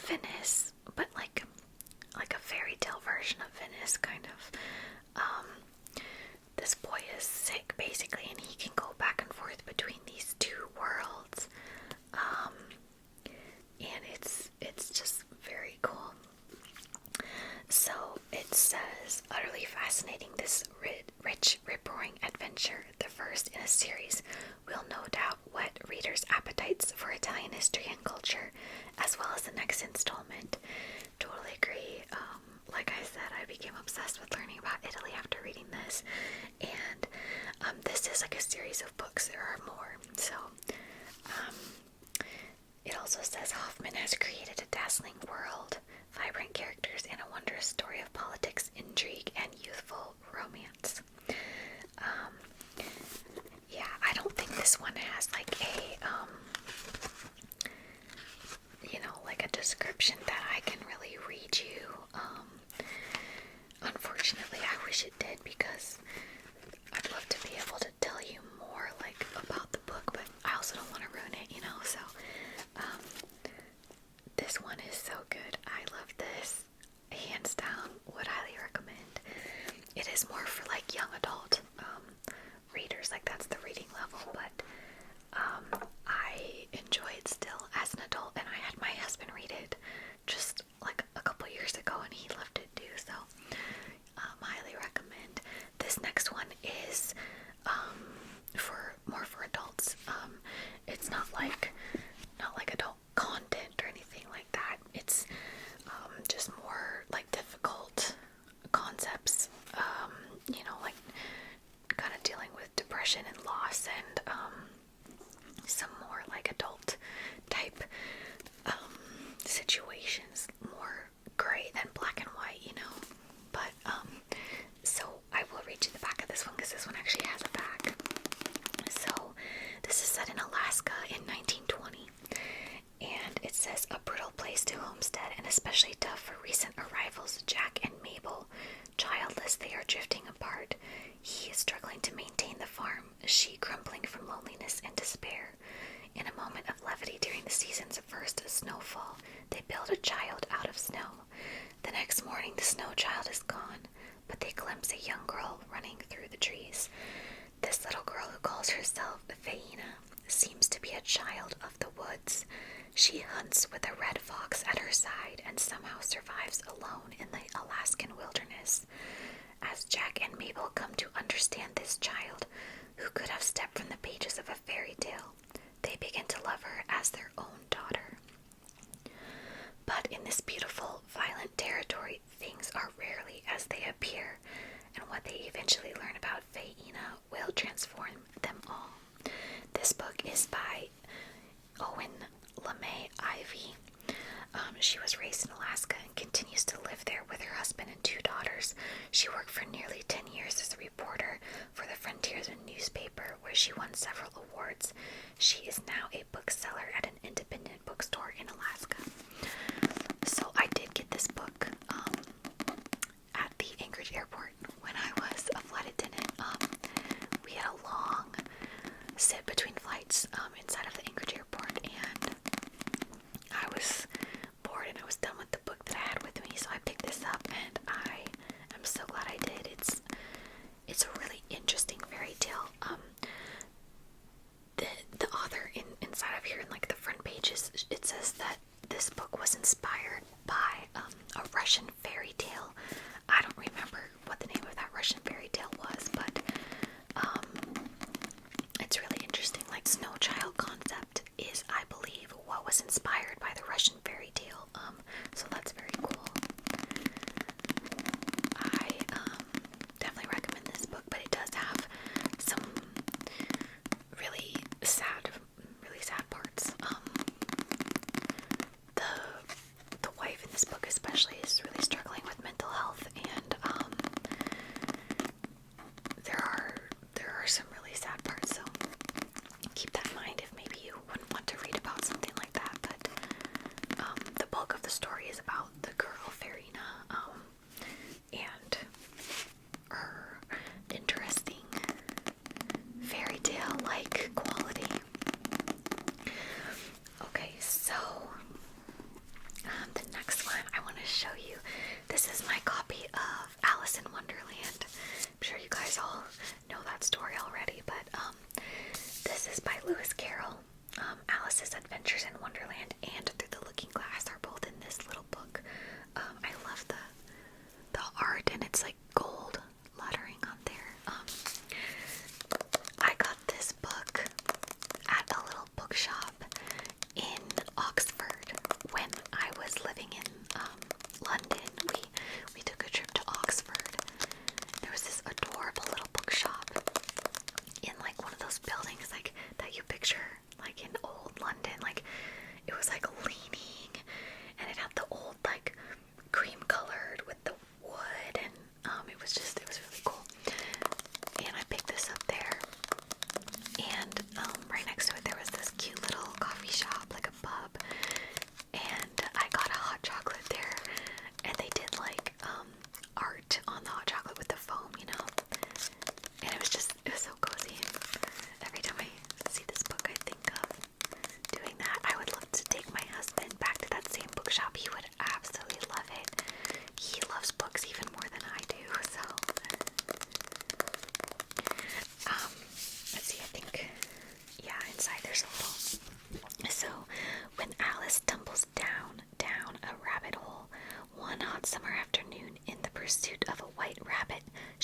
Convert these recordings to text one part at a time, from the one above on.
Venice, but like a fairy tale version of Venice, kind of. This boy is sick, basically, and he can go back and forth between these two worlds. And it's just very cool. So it says, utterly fascinating, this rich, rip-roaring adventure, the first in a series, will no doubt whet readers' appetites for Italian history and culture, as well as the next installment. Totally agree. Like I said, I became obsessed with learning about Italy after reading this, and this is like a series of books. There are more. So it also says Hoffman has created a dazzling world, vibrant characters, and a wondrous story of politics, intrigue, and youthful romance. Yeah, I don't think this one has like like a description that I can really read you. Unfortunately, I wish it did, because I'd love to be able to tell you more like about the book, but I also don't want to ruin it, so this one is so good. I love this. Hands down, would highly recommend. It is more for like young adult readers, like that's the reading level, but I enjoy it still as an adult, and I had my husband read it just like a couple years ago, and he loved it too, so highly recommend. This next one is for adults. It's not like adult content or anything like that. It's just more like difficult concepts, like kind of dealing with depression and loss, and some more like adult type situations, more gray than black and white, but so I will read you the back of this one, because this one actually has a back. So this is set in Alaska in 1920, and it says, a brutal place to homestead, and especially tough for recent arrivals, Jack and Mabel. Childless, they are drifting apart. He is struggling to maintain the farm, she crumbling from loneliness and despair. In a moment of levity during the season's first snowfall, they build a child out of snow. The next morning, the snow child is gone, but they glimpse a young girl running through the trees. This little girl, who calls herself Faina, seems to be a child of the woods. She hunts with a red fox at her side and somehow survives alone in the Alaskan wilderness. As Jack and Mabel come to understand this child, who could have stepped from the pages of a fairy tale, they begin to love her as their own daughter. But in this beautiful, violent territory, things are rarely as they appear, and what they eventually learn about Faina will transform them all. This book is by Owen LeMay Ivy. She was raised in Alaska and continues to live there with her husband and two daughters. She worked for nearly 10 years as a reporter for the Frontiersman newspaper, where she won several awards. She is now a bookseller at an independent bookstore in Alaska. So I did get this book at the Anchorage airport when I was a flight attendant. We had a long sit between flights inside of the Anchorage airport, and I was bored and I was done with the book that I had with me, so I picked this up, and I am so glad I did. It's a really interesting fairy tale. The author inside of here, in like the front pages, it says that this book was inspired by a Russian fairy tale. I don't remember what the name of that Russian fairy tale was, but it's really interesting. Like, snow child concept is, I believe, what was inspired by the Russian fairy tale. So that's very cool. I definitely recommend this book, but it does have some really sad parts. The wife in this book especially is really struggling with mental health, and there are some really sad parts, so keep that in mind if maybe you wouldn't want to read about something like that. But the bulk of the story is about the girl Farina, and her interesting fairy tale like quality. Okay, so the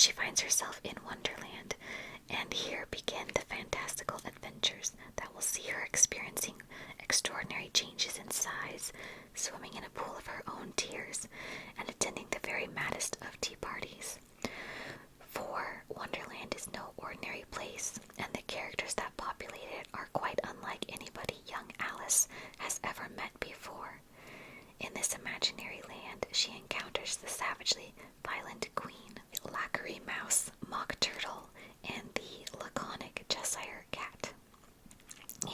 she finds herself in Wonderland, and here begin the fantastical adventures that will see her experiencing extraordinary changes in size, swimming in a pool of her own tears, and attending the very maddest of tea parties. For Wonderland is no ordinary place, and the characters that populate it are quite unlike anybody young Alice has ever met before. In this imaginary land, she encounters the savagely violent queen, Lacquery Mouse, Mock Turtle, and the laconic Cheshire Cat,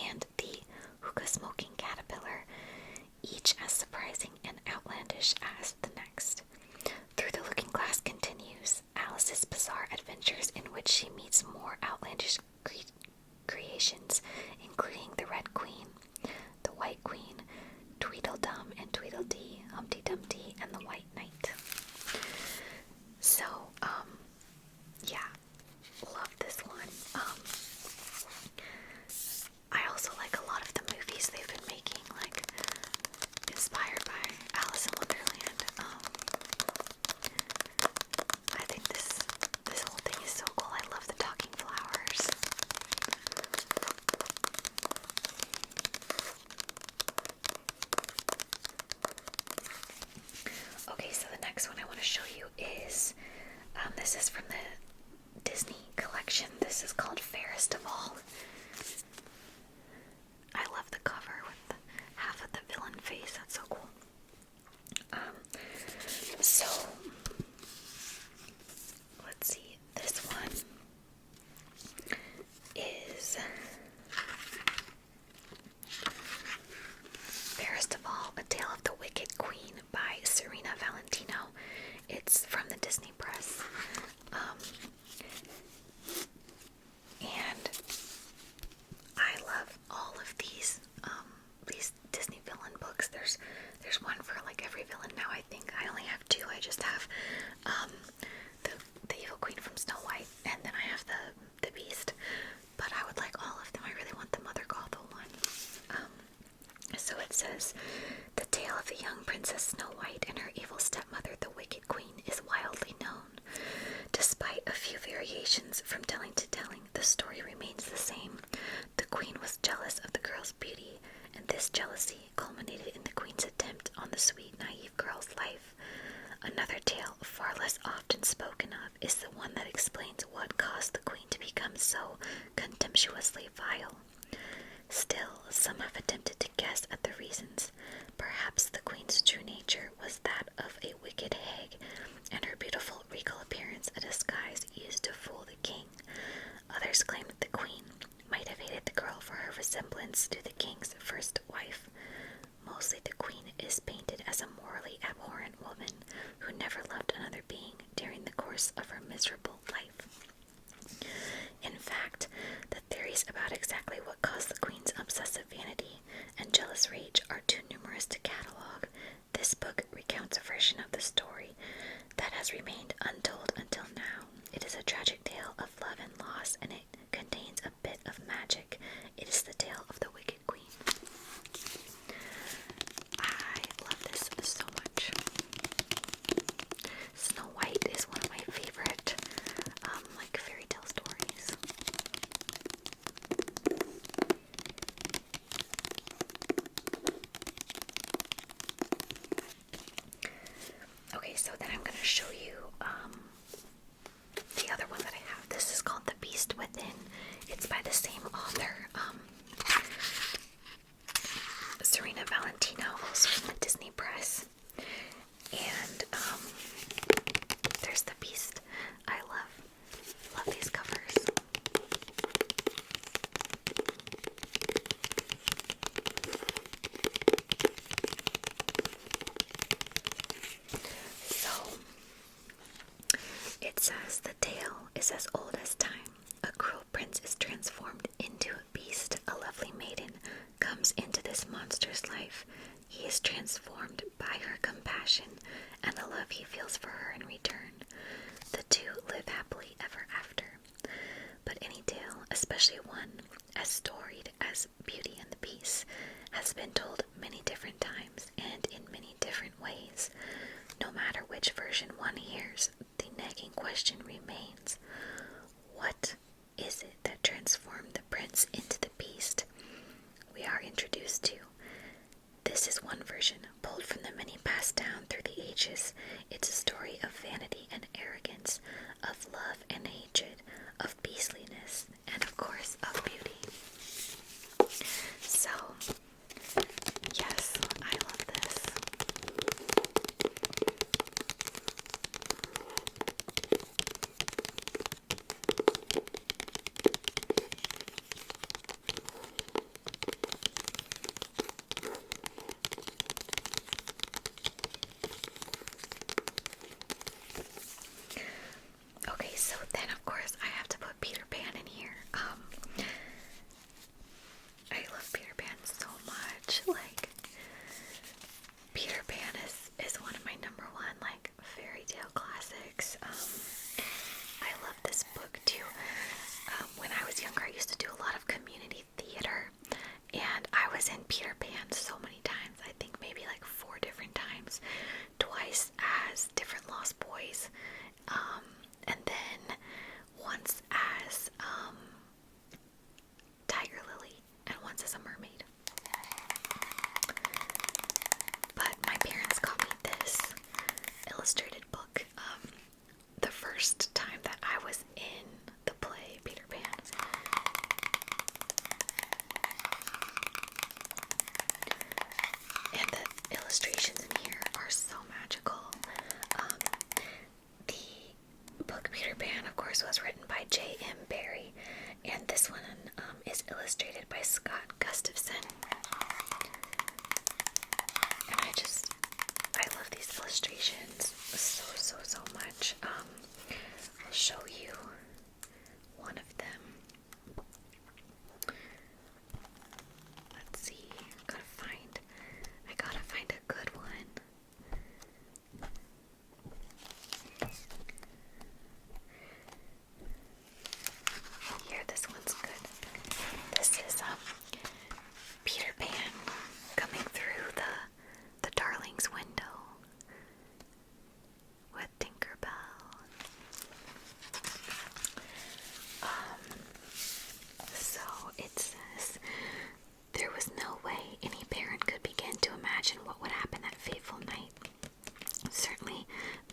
and the hookah-smoking caterpillar, each as surprising and outlandish as the next. Through the Looking Glass continues Alice's bizarre adventures, in which she meets more outlandish creations, including the Red Queen, the White Queen, Tweedledum and Tweedledee, Humpty Dumpty, and the White Knight. So, yeah, love this one. I also like a lot of the movies they've been making, like, inspired by Alice in Wonderland. I think this whole thing is so cool. I love the talking flowers. Okay, so the next one I want to show you is, this is from the Disney collection. This is called Fairest of All. I love the cover with half of the villain face. That's so cool. So, let's see. This one is Fairest of All, A Tale of the Wicked Queen by Serena Valentino. It's from the Disney Press. And I love all of these Disney villain books. There's one for like every villain now, I think. I only have two. I just have the Evil Queen from Snow White, and then I have the Beast. But I would like all of them. I really want the Mother Gothel one. So it says, the tale of the young Princess Snow White and her evil stepmother, the Wicked Queen, is widely known. Despite a few variations from telling to telling, the story remains the same. The Queen was jealous of the girl's beauty, and this jealousy culminated in the Queen's attempt on the sweet, naive girl's life. Another tale, far less often spoken of, is the one that explains what caused the Queen to become so contemptuously vile. Still, some have attempted to guess at the reasons. Perhaps the Queen's true nature was that of a wicked hag, and her beautiful regal appearance a disguise used to fool the king. Others claim that the Queen might have hated the girl for her resemblance to the king's first wife. Mostly the Queen is painted as a morally abhorrent woman who never loved another being during the course of her miserable life. In fact, the theories about exactly what caused the Queen's obsessive vanity and jealous rage are too numerous to catalog. This book recounts a version of the story that has remained untold until now. It is a tragic tale of love and loss, and it contains a bit of magic. It is the tale of the Wicked Queen. I love this so much. Snow White is one of my favorite, like, fairy tale stories. Okay, so then I'm going to show you the other one that I have. This is called The Beast Within. It's by the same author, Serena Valentino, also from the Disney Press. And there's the Beast. I love these covers. So it says, the tale is as old as time. A cruel prince is transformed into a beast. A lovely maiden comes into this monster's life. He is transformed by her compassion and the love he feels for her in return. The two live happily ever after. But any tale, especially one as storied as Beauty and the Beast, has been told many different times and in many different ways. No matter which version one hears, the nagging question remains. passed down through the ages. It's a story of vanity and arrogance, of love and hatred, of beastliness, and of course, of beauty. So, yes, I love this. Okay, so then of course I have to put Peter Pan in here. I love Peter Pan so much. Like, Peter Pan is one of my number one, like, fairy tale classics. I love this book too. When I was younger, I used to do a lot of community theater, and I was in Peter Pan so many times. I think maybe like 4 different times. Twice as different Lost Boys, and then once as Tiger Lily, and once as a mermaid. But my parents got me this illustrated book the first time that I was in the play Peter Pan. And the illustrations in here are so magical. The book Peter Pan, of course, was written by J.M. Barrie, and this one is illustrated by Scott Gustafson. And I love these illustrations so much. I'll show you one of them. Let's see, I gotta find a good one. Here, this one's good. This is Peter Pan coming through the Darling's window with Tinkerbell. So it says, there was no way any parent could begin to imagine what would happen that fateful night. Certainly,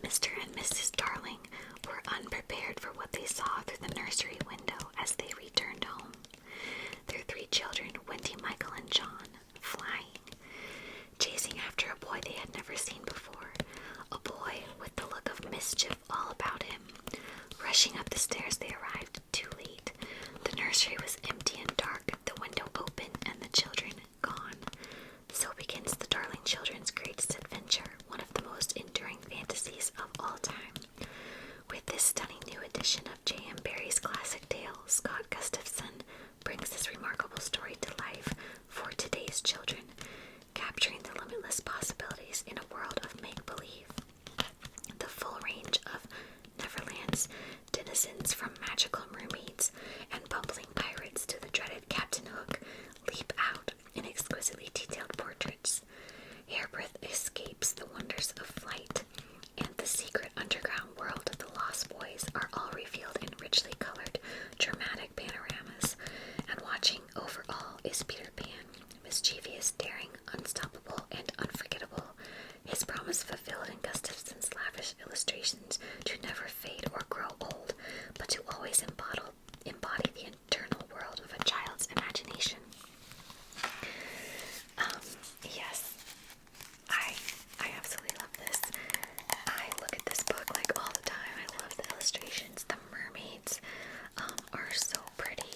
Mr. and Mrs. Darling were unprepared for what they saw through the nursery window as they returned home. Their 3 children, Wendy, Michael, and John, flying, chasing after a boy they had never seen before, a boy with the look of mischief all about him. Rushing up the stairs, they arrived too late. The nursery was empty and dark, the window open, and the children gone. So begins the Darling children's greatest adventure, one of the most enduring fantasies of all time. With this stunning new edition of J.M. Barrie's classic tale, Scott Gustafson brings this remarkable story to life for today's children, capturing the limitless possibilities in a world of make-believe. The full range of Neverland's denizens, from magical mermaids and bumbling pirates to the dreaded Captain Hook, leap out in exquisitely detailed portraits. Hairbreadth escapes, the wonders of flight, and the secret underground world of the Lost Boys are all revealed in richly colored, dramatic panoramas. And watching over all is Peter Pan, mischievous, daring, unstoppable, and unforgettable. His promise fulfilled in Gustafson's lavish illustrations to never fade or grow old, but to always embody the internal world of a child's imagination. Yes, I absolutely love this. I look at this book like all the time. I love the illustrations. The mermaids are so pretty.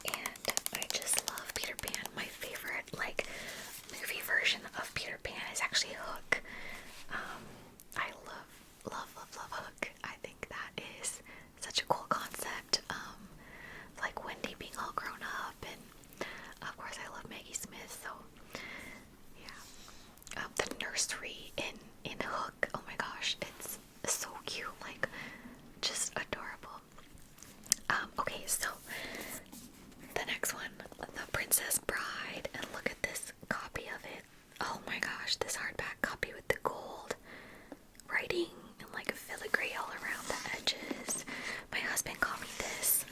And I just love Peter Pan. My favorite, like, movie version of Peter Pan is actually Hook. I love Hook. I think that is such a cool concept. Like Wendy being all grown up, and of course I love Maggie Smith, so yeah. The nursery in Hook, oh my gosh, it's so cute, like, just adorable. Okay, so the next one, The Princess Bride, and look at this copy of it. Oh my gosh, this hardback copy with the gold writing and like a filigree all around the edges. My husband got me this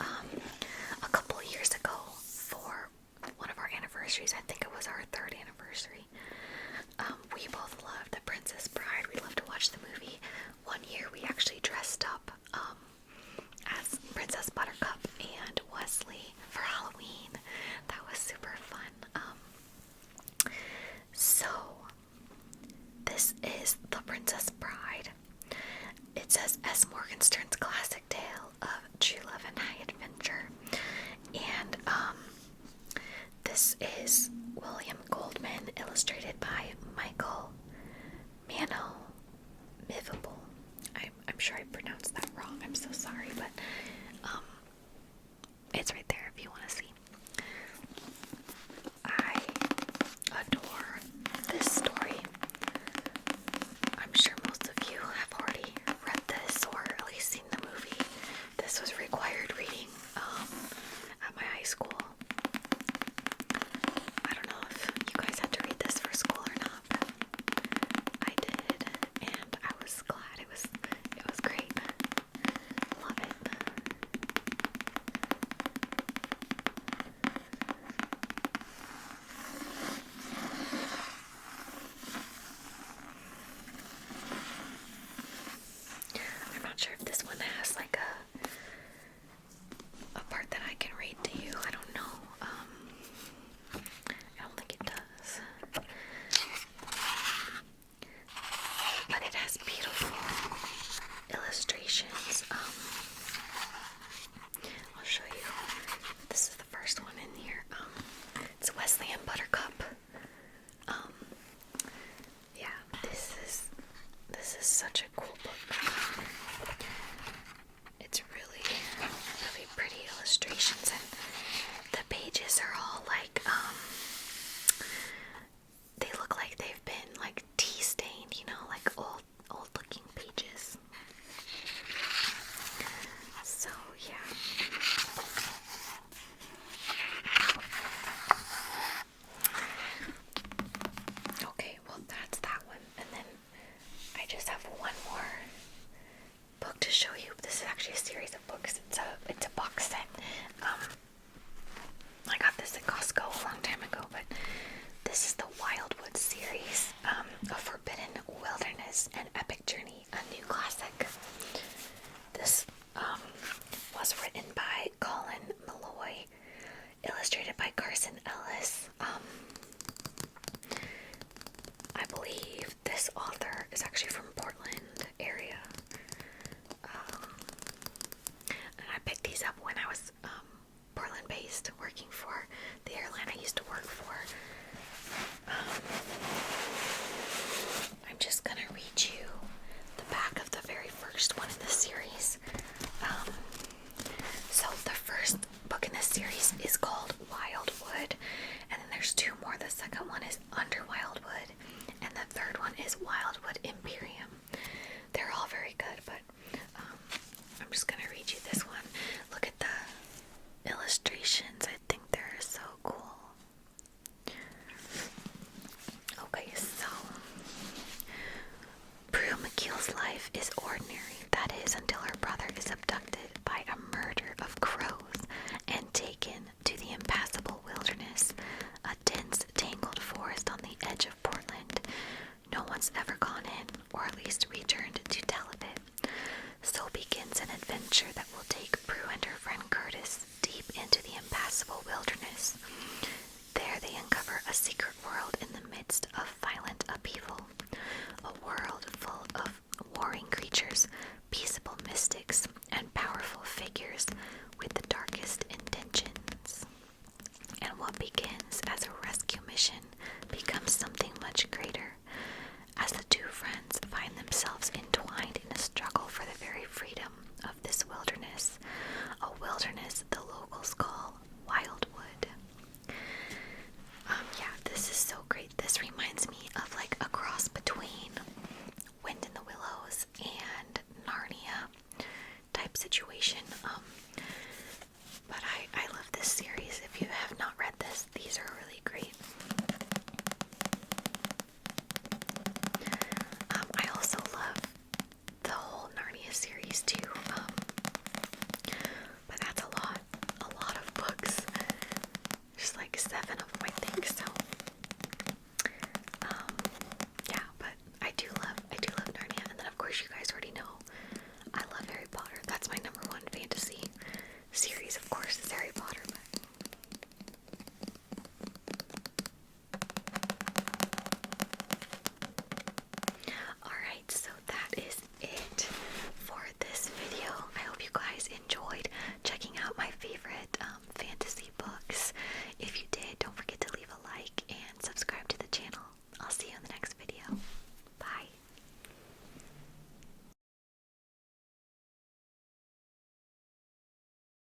a couple years ago for one of our anniversaries. I think it was our 3rd anniversary. Stern's classic tale of true love and high adventure. And this is William Goldman, illustrated by Michael Mano Mivable. I'm sure I pronounced that wrong. I'm so sorry, but it's right there if you want to see. I adore this story. I'm sure most of you have already read this or at least seen the movie. This was required reading at my high school. I don't know if you guys had to read this for school or not, but I did, and I was glad. It was great. Love it. I'm not sure if this one has like a part that I can read to you. I don't know. I don't think it does. But it has beautiful illustrations. I'll show you. This is the first one in here. It's Wesley and Buttercup. Yeah, this is such a cool book. It's really, really pretty illustrations, and the pages are all like, they look like they've been like tea stained, you know, like old looking pages. So yeah. Okay, well that's that one, and then I just have one more book to show you. This is actually a series of books. It's a box set. I got this at Costco a long time ago, but this is the Wildwood series, A Forbidden Wilderness, an Epic Journey, a new classic. This was written by Colin Malloy, illustrated by Carson Ellis. I believe this author is actually from Portland area. And I picked these up when I was Portland based, working for the airline I used to work for. I'm just gonna read you the back of the very first one in this series. So the first book in this series is called Wildwood, and then there's two more. The second one is Under Wildwood, and the third one is Wildwood Imperium. They're all very good, but I'm just gonna read you